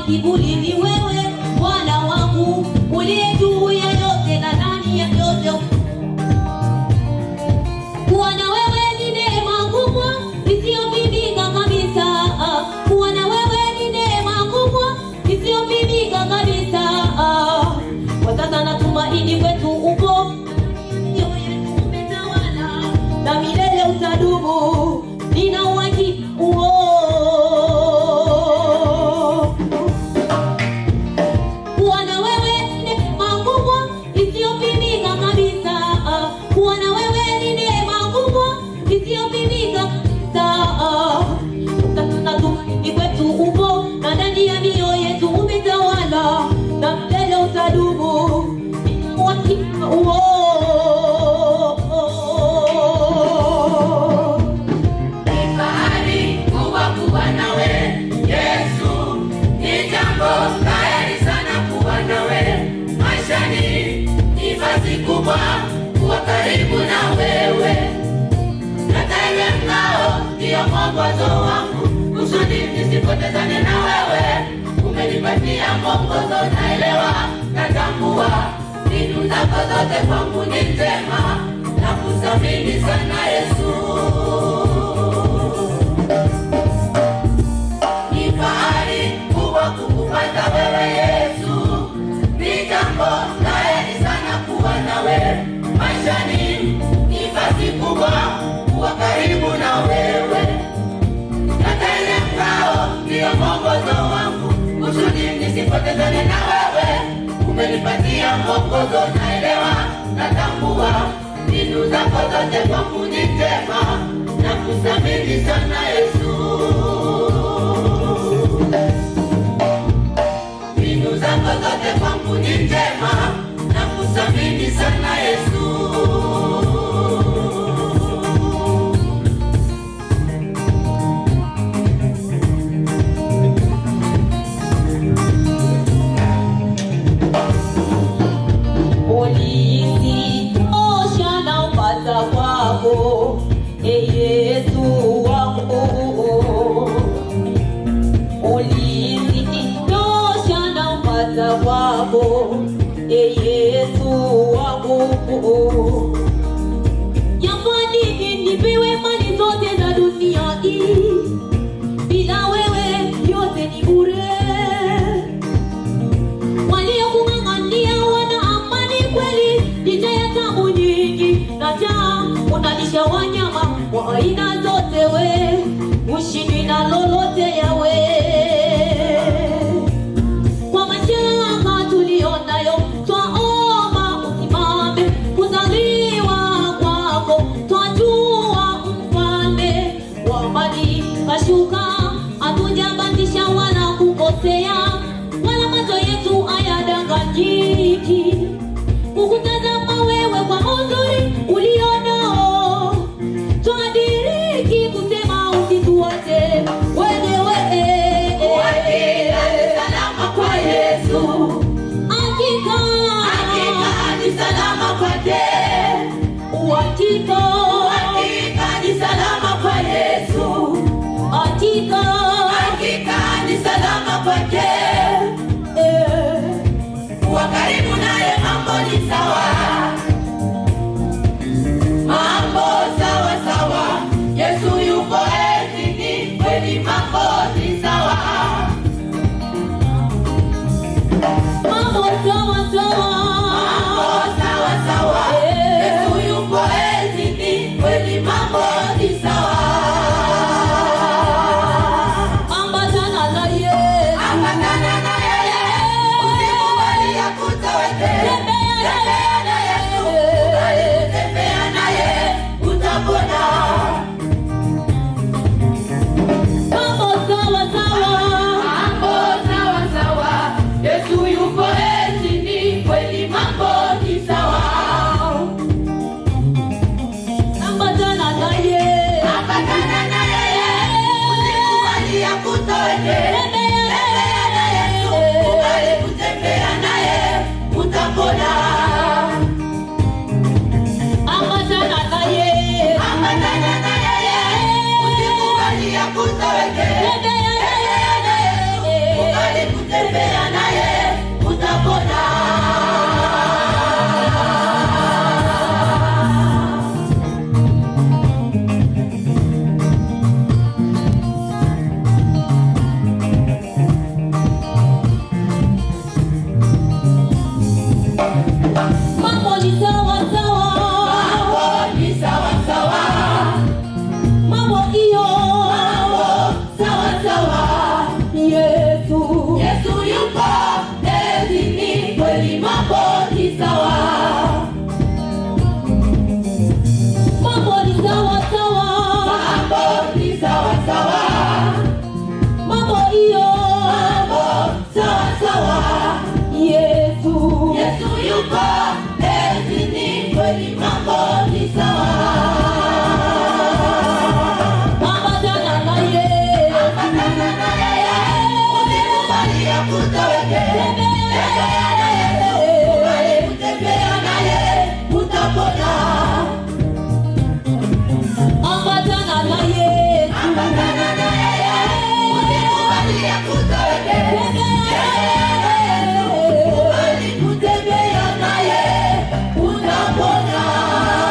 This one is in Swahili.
Kiburi ni wewe Bwana wangu, uliye juu ya yote na ndani ya yote. Bwana wewe ni neema kubwa isiyopimika kabisa. Bwana wewe ni neema kubwa isiyopimika kabisa. Kwa sasa na tumaini kwetu upo, mioyo yetu umetawala na milele utadumu. Nina uhakika huo. Kuwa karibu na wewe, nategemeo ndio mwongozo wangu, kusudi nisipotezane na wewe. Umenipatia mwongozo, naelewa, natambua mbinu zako zote kwangu ni njema, na kuthamini sana Yesu. Ni fahari kubwa kukupata wewe Yesu, ni jambo la heri sana kuwa nawe maishani. Ni fasi kubwa kuwa karibu na wewe, nategemeo ndio mwongozo wangu, kusudi nisipotezane na wewe. Umenipatia mwongozo, naelewa, natambua mbinu zako zote kwangu ni njema, na kuthamini sana Yesu. Mbinu zako zote kwangu ni njema, na kuthamini sana Yesu. Yesu wangu, ulinitosha na upata wako. Yesu wangu, yafadhili nipewe mali zote za dunia hii, bila wewe yote ni bure. Waliokung'ang'ania wana amani kweli, licha ya taabu nyingi na njaa. Unalisha wanyama wa aina zote, we ushindwi na lolote yawe. Kwa mashaka tulionayo twaomba usimame kuzalisha kweli mambo